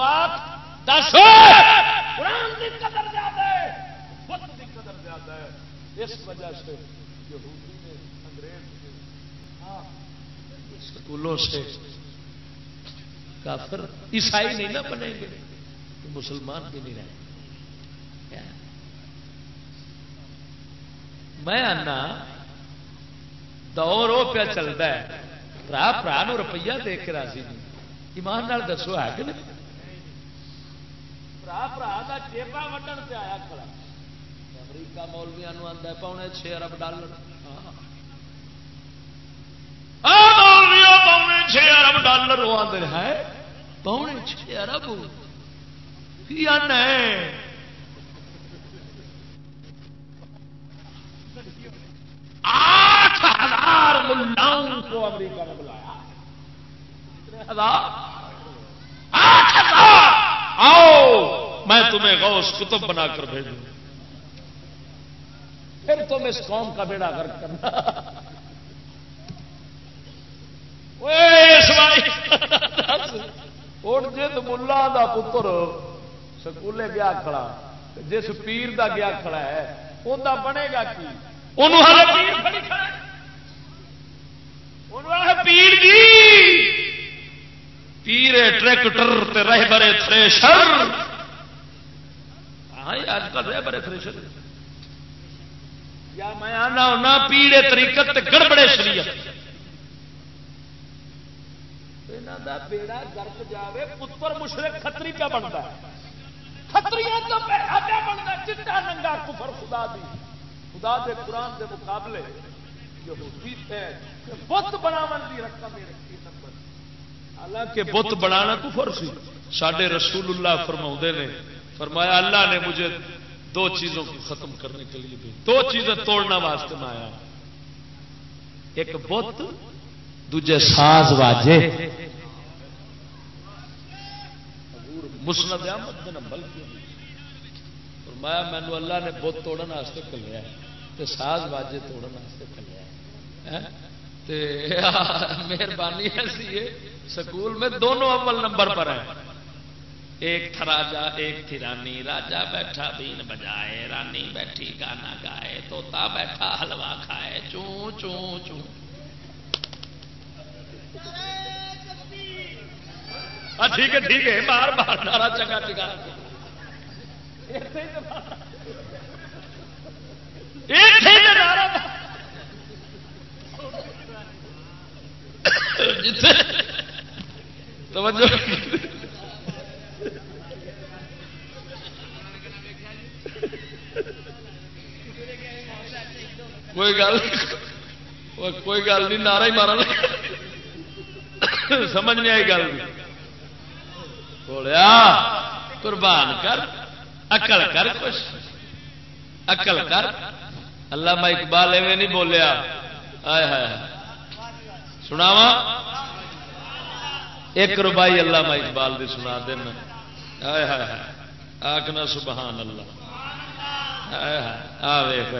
آپ دس قرآن کی قدر زیادہ ہے بت کی قدر زیادہ ہے. اس وجہ سے یہودی نے انگریز نے اسکولوں سے کافر عیسائی نہیں نہ بنیں گے تو مسلمان بھی نہیں رہیں گے. میں آنا دور وہ پہ چلتا ہے برا برا نو روپیہ دے کے راضی نہیں. ایمان نال دسو ہے کہ نہیں؟ برا برا کا جیبا وڈن سے آیا کھڑا. امریکہ مولویا آتا ہے $6 ارب. $6 ارب وہ آتے ہیں $6 ارب کی آنا ہے. 8,000 ملاؤں کو امریکہ نے بلایا. 8,000 آؤ میں تمہیں غوث کتب بنا کر بھیجوں پھر تم اس قوم کا بیڑا غرق کرنا. جس ملا دا پتر سکولے گیا کھڑا جس پیر دا گیا کھڑا ہے انہوں بنے گا کی پیر پیرے ٹریکٹر رہ برے تھریشر. ہاں اج کل رہ برے تھریشر یا میں آنا ہونا پیڑے طریقت گڑبڑے شریعت. دا بیڑا گرک جاوے پتر مشرک کھتری پہ بنتا ہے. کھتریاں تو پیڑا پہ بنتا چٹا ننگا کفر خدا دی خدا دے قرآن دے مقابلے یہودی تھے بت بناون دی رقم رکھی نمبر. حالانکہ بت بنانا کفر سی. ساڈے رسول اللہ فرماؤندے نے فرمایا اللہ نے مجھے 2 چیزوں کو ختم کرنے کے لیے دی. 2 چیزیں توڑنا واسطے میں آیا. ایک بت دوجے ساز واجے. مسند احمد بن حنبل فرمایا مینو اللہ نے بت توڑن واسطے کلیا تے ساز واجے توڑن واسطے کلیا. مہربانی ایسی ہے سکول میں دونوں اول نمبر پر ہیں. ایک تھا راجا ایک تھی رانی. راجا بیٹھا بین بجائے رانی بیٹھی گانا گائے طوطا بیٹھا حلوا کھائے چوں چوں چوں. ٹھیک ہے بار بار نارا چنگا چگا توجہ کوئی گل نہیں نعرہ ہی مارا سمجھ نہیں آئی گل بولیا قربان کر عقل کر کچھ عقل کر. علامہ اقبال ایویں نہیں بولیا. آئے ہائے سناوا ایک ربائی علامہ اقبال دی سنا دینا. آئے ہائے آکھنا سبحان اللہ. آئے ہائے آ ویکھ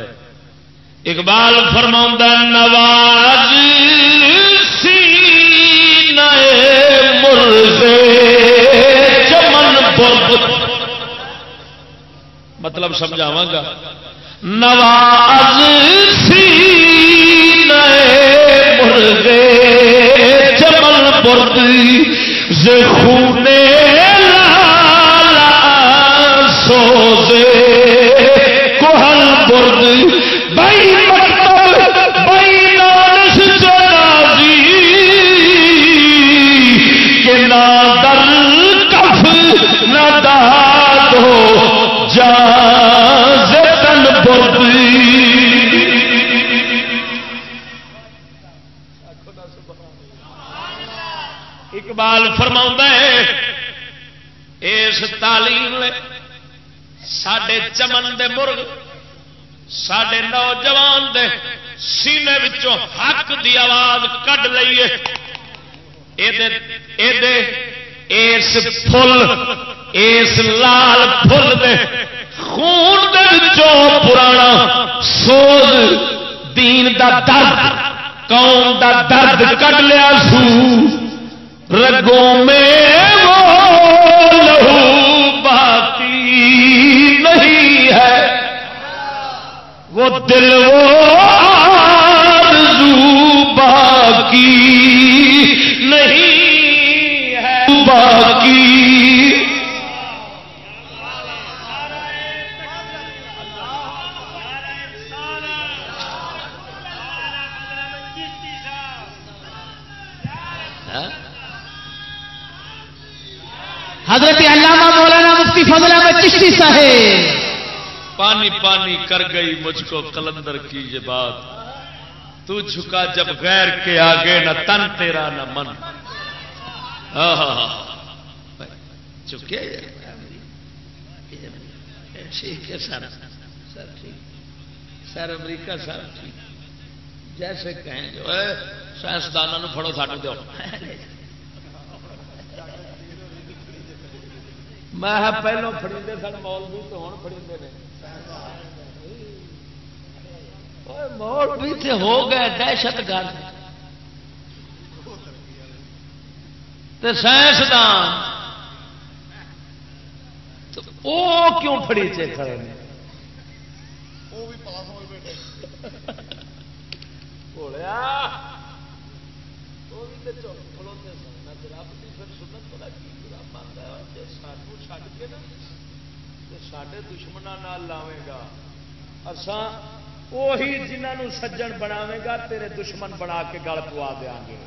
اقبال فرماوندا نواز سینہ مرغے مطلب سمجھاواں گا. نواز سینہ مرغے چمن برد ز خون لالا سوزے کوہل برد بھائی مکتب بھائی نانس جنازی کہ نہ در کف نہ داد ہو جازتن بردی. اقبال فرماؤندا ہے اس تعلیم نے ساڈے چمن دے مرغ ساڈے نوجوان دے سینے وچوں حق دی آواز کڈ لئیے. اس پھل اس لال پھل دے خون دے وچوں پرانا سوز دین دا درد قوم دا درد کڈ لیا سو. رگوں میں وہ کی حضرت علامہ مولانا مفتی فضل احمد چشتی صاحب. پانی پانی کر گئی مجھ کو قلندر کی یہ بات، تو جھکا جب غیر کے آگے نہ تن تیرا نہ من. چکے ٹھیک ہے سر، سر ٹھیک، سر امریکہ سر ٹھیک، جیسے کہیں جو ہے سائنسدانوں پھڑو ساٹو دو. میں پہلو فریدے سن مولوی تو ہوں فریدے نے، مولوی تے ہو گئے دہشت گرد تے سائنسدان، تو وہ کیوں فڑی چے کھڑے ہیں؟ وہ بھی پاس ہوئے بیٹھے بولیا وہ بھی تے چپ کھلوتے سن. نہ رب کی پھر سنت پتا کی رب آتا ہے جی سانو چھڈ کے نا تے ساڈے دشمناں نال لاویں گا، اساں وہی جنہوں سجن بناویں گا تیرے دشمن بنا کے گل پوا دیاں گے.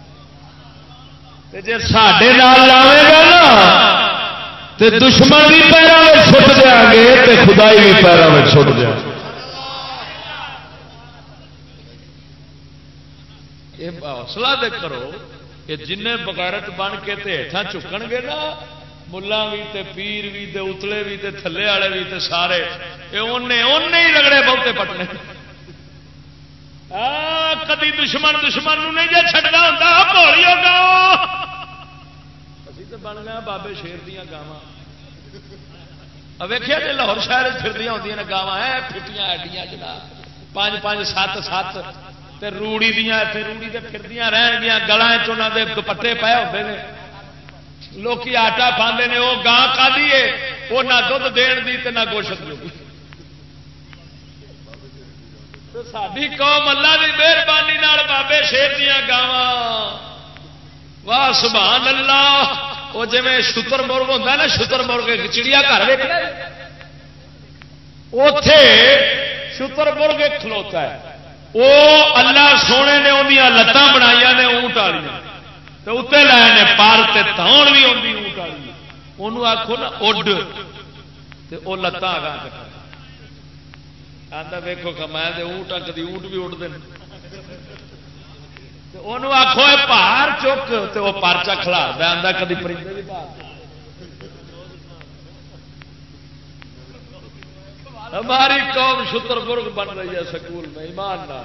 تے جے ساڈے نال لاویں گا نا تے دشمن بھی پیروں میں چھٹ دیاں گے تے خدائی بھی پیروں میں چھٹ دیاں گے. یہ حوصلہ دے کرو کہ جن بغیرت بن کے ہیٹھاں چکن گے نا، ملا بھی تے پیر بھی تے اتلے بھی تے تھلے والے بھی تے سارے اونے ہی رگڑے بہتے پٹنے. کدی دشمن نہیں جے چھڈنا ہوندا بھولیو گاؤ. اسی تے بن گئے بابے شیر دیاں گاواں. ویکھیا جی لاہور شہر پھردیاں ہوندیاں نے گاواں پھٹیاں ایڈیاں جناب 5-5 7-7 تے روڑی دیاں تے روڑی تے پھردیاں رہن گیاں، گلاں چ انہاں دے دوپٹے پے ہوندے نے، لوکی آٹا پاندے نے. وہ گاں کھادی ہے وہ نہ دودھ دین دی تے نہ گوشت دی. ساری قوم اللہ کی مہربانی بابے شیر دیا گاواں، واہ سبحان اللہ. وہ جی شتر مرغ ہوتا ہے نا، شتر مرغ چڑیا گھر اتے شتر مرغ کھلوتا ہے، وہ اللہ سونے نے اندیاں لتاں بنائی نے اونٹ والی، تو اتنے لائے نے پار تے تاؤن بھی آتی اونٹ والی. انہوں آخو نا اڈ، وہ لتاں آگاہ چکا آتا ویکو کمایا دے اونٹ کدی اونٹ بھی اڈتے ہیں. انہوں آخو پار چک تو وہ پارچا کھلار دیا آتا کدی پرندے بھی پار. ہماری قوم شتر مرغ بن رہی ہے سکول میں، ایمان نہ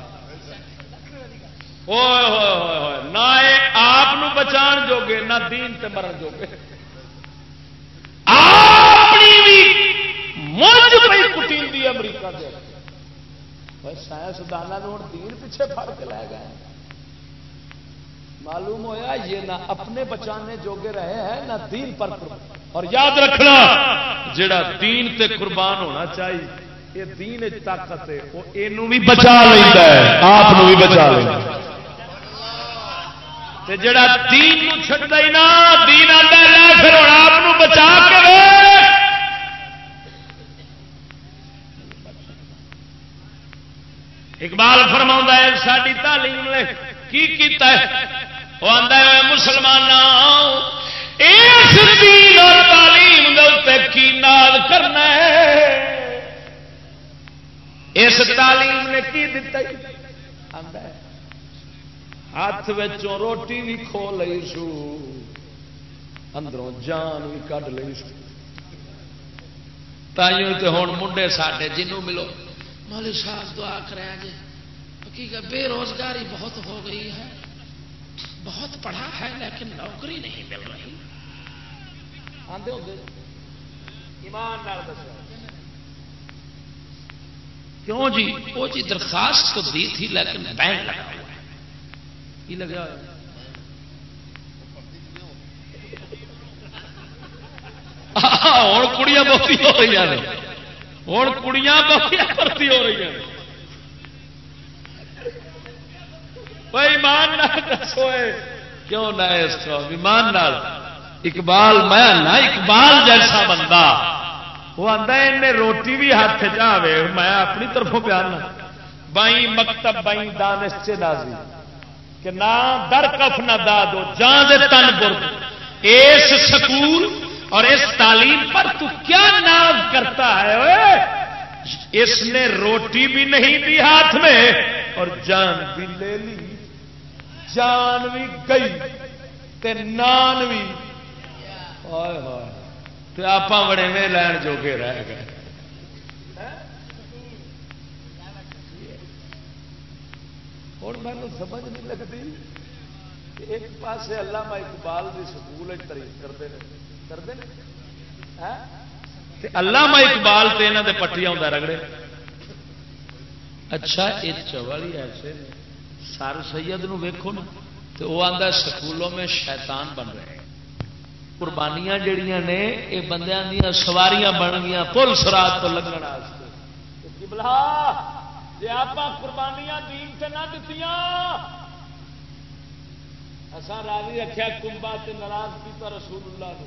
نہ آپ بچان جوگے نہ دین تے مرن جوگے. مجھ پہ کٹی امریکہ دے سائنسدانوں ہوں دین پیچھے پھڑ کے لے گئے. معلوم ہویا یہ نہ اپنے بچانے جوگے رہے ہیں نہ دین پر قربان. اور یاد رکھنا جڑا دین تے قربان ہونا چاہیے، یہ دین طاقت ہے، وہ اینو بھی بچا لیتا ہے، آپ بھی بچا لیتا ہے. جڑا دین نو چھڈدا ہی نہ، دین آندا ہے پھر ہن آپ بچا کے اقبال فرماؤں ہے ساری تعلیم نے کی کیتا ہے، وہ آتا ہے مسلمانوں اس دین اور تعلیم دے کی ناز کرنا ہے. اس تعلیم نے کی دتا آتا ہے ہاتھ وچوں روٹی بھی کھو لئی سو، اندروں جان بھی کڈ لئی سو. تائیوں تے ہن منڈے ساڈے جنوں ملو مولوی صاحب دعا کریں جی، حقیقت بے روزگاری بہت ہو گئی ہے، بہت پڑھا ہے لیکن نوکری نہیں مل رہی. آندے ہوندے ایمان نال دسو کیوں جی؟ وہ جی درخواست تو دی تھی لیکن بین لگا ہوا ہے. کی لگا ہوں کڑیاں بہتی ہو رہی ہیں، ہوں کڑیاں بہت بھرتی ہو رہی ہیں. ایمان نال دسو کیوں نہ اس کا ایمان نال اقبال میں نہ اقبال جیسا بندہ وہ آتا ہے انہیں روٹی بھی ہاتھ چاہے میں اپنی طرفوں بیان بائی مکتب بائی دانش سے نازی کہ نہ در کف نہ دادو جان دے تن برد اس سکول اور اس تعلیم پر تو کیا ناز کرتا ہے اوے؟ اس نے روٹی بھی نہیں دی ہاتھ میں اور جان بھی لے لی جان بھی گئی تے نان بھی ہائے ہائے تے آپاں بڑے میں لین جوگے رہ گئے اور میں سمجھ نہیں لگتی کہ ایک پاسے علامہ اقبال کی سکول تعریف کرتے علامہ اقبال تو یہاں کے پٹیاں ہوں رگڑے اچھا یہ چوڑ ہی ایسے نے سر سید نو ویکھو نا تو وہ آتا سکولوں میں شیطان بن رہے ہیں قربانیاں جڑیاں نے یہ بندیاں دیا سواریاں بن گیا پل سرات تو لگن قبلہ جی آپ قربانیاں دین سے نہ دتیاں اساں راضی رکھیا کمبا تے ناراض کیتا رسول اللہ نے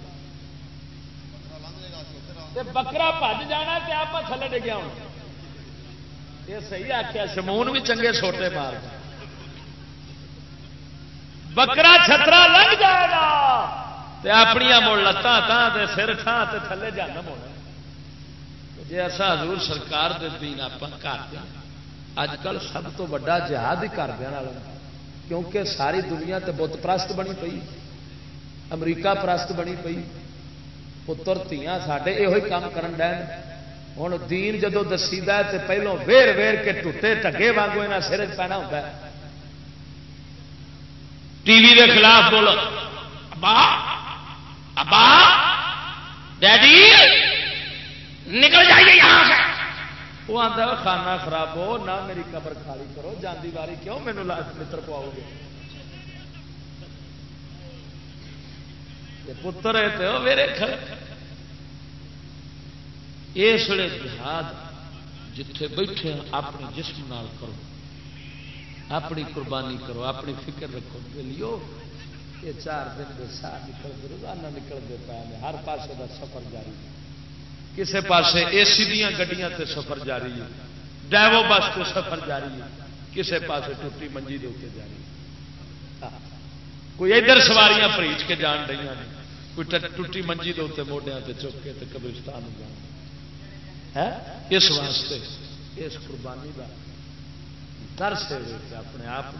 تے بکرا بھج جانا تے آپ تھلے ڈگیا ہوں یہ صحیح آخیا شمون بھی چنگے سوٹے مار بکرا چھترا لگ جائے گا تے اپنی مڑ لتاں تاں تے سر تھان تے تھلے جہنم ہونا جی ایسا حضور سرکار دے دین آپ کر اج کل سب تو بڑا جہاد ہی کر دیا کیونکہ ساری دنیا تے بت پرست بنی پئی امریکہ پرست بنی پئی پتر تیاں ساڈے یہ کام کرن ڈین ہوں دین جدو دسیدا تے پہلوں ویر ویر کے ٹوٹے ٹگے وانگو یہاں سر پینا ہوتا ہے ٹی وی دے خلاف بول ابا ابا ڈیڈی نکل جائیے یہاں سے وہ آتا ہے کھانا خراب ہو نہ میری قبر خالی کرو جاندی واری کیوں مینو متر پاؤ گے پتر ہے تو میرے اس ویلے جہاد جتھے بیٹھے اپنے جسم نال کرو اپنی قربانی کرو اپنی فکر رکھو لیو یہ 4 دن کے ساتھ نکلتے روزانہ نکلتے پے ہر پاسے کا سفر جاری ہے کسے پاسے اے سی دیا گڈیاں تے سفر جاری ہے ڈیوو بس تے سفر جاری ہے کسے پاسے ٹوٹی منجی دے اوپر جاری ہے کوئی ادھر سواریاں پریچ کے جان رہی ہیں کوئی ٹوٹی منجی دے اوپر موڈیاں تے چک کے تے قبرستان جان ہے اس واسطے اس قربانی کا درس ہے کہ اپنے آپ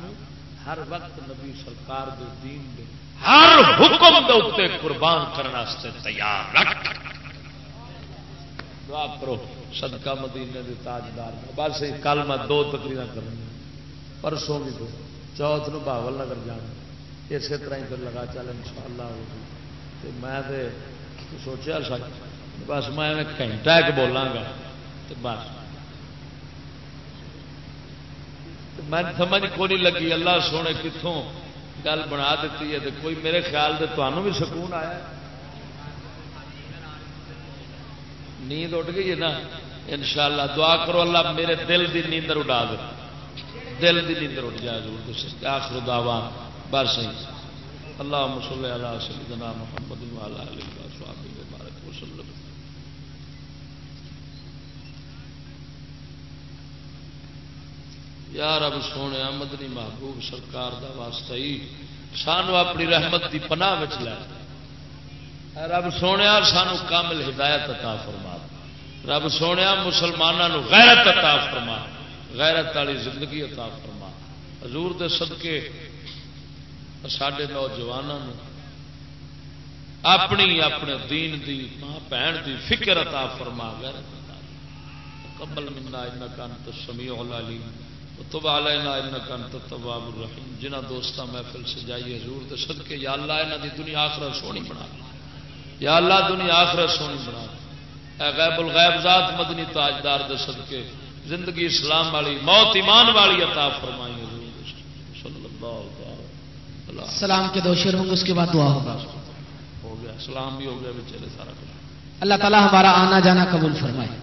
ہر وقت نبی سرکار دے دین دے ہر حکم دے اوپر قربان کرنے واسطے تیار رکھ دعا کرو صدقہ مدینے دے تاجدار بس کل میں 2 تقریراں کرنی پرسوں بھی دو چوتھ نو بھاول نگر جانا اسی طرح ہی پھر لگا چل انشاءاللہ ہوگی میں تے سوچا سا بس میں گھنٹہ ایک بولاں گا تو بس میں سمجھ کو نہیں لگی اللہ سونے کتوں گل بنا دیتی ہے کوئی میرے خیال سے تمہوں بھی سکون آیا نیند اٹھ گئی ہے نا انشاءاللہ دعا کرو اللہ میرے دل دی نیندر اڑا دے دل دی نیندر اٹھ جائے ضرور آخر دعوا بس اللہم صلی علی سیدنا محمد وعلی آلہ وصحبہ وبارک وسلم یا رب سونے مدنی محبوب سرکار دا واسطہ ہی سانو اپنی رحمت دی پناہ وچ لے رب سونے سانو کامل ہدایت عطا فرما رب سونے مسلمانوں غیرت عطا فرما غیرت والی زندگی عطا فرما حضور دے صدقے ساڈے نوجوانوں اپنی اپنے دین دی ماں بہن دی فکر عطا فرما غیرت عطا قبل منا انک انت السمیع العلیم وتب علینا انک انت التواب الرحیم جنہ دوستاں محفل سجائی حضور دے صدقے یا اللہ انہاں دی دنیا آخرت سونی بنا یا اللہ دنیا آخرت سونی بنا اے غیب الغیب ذات مدنی تاجدار دے صدقے زندگی اسلام والی موت ایمان والی عطا فرمائی حضور صلی اللہ تعالی سلام کے 2 شعر ہوں گے اس کے بعد دعا ہوگا ہو گیا سلام بھی ہو گیا بیچارے سارا کچھ اللہ تعالی ہمارا آنا جانا قبول فرمائے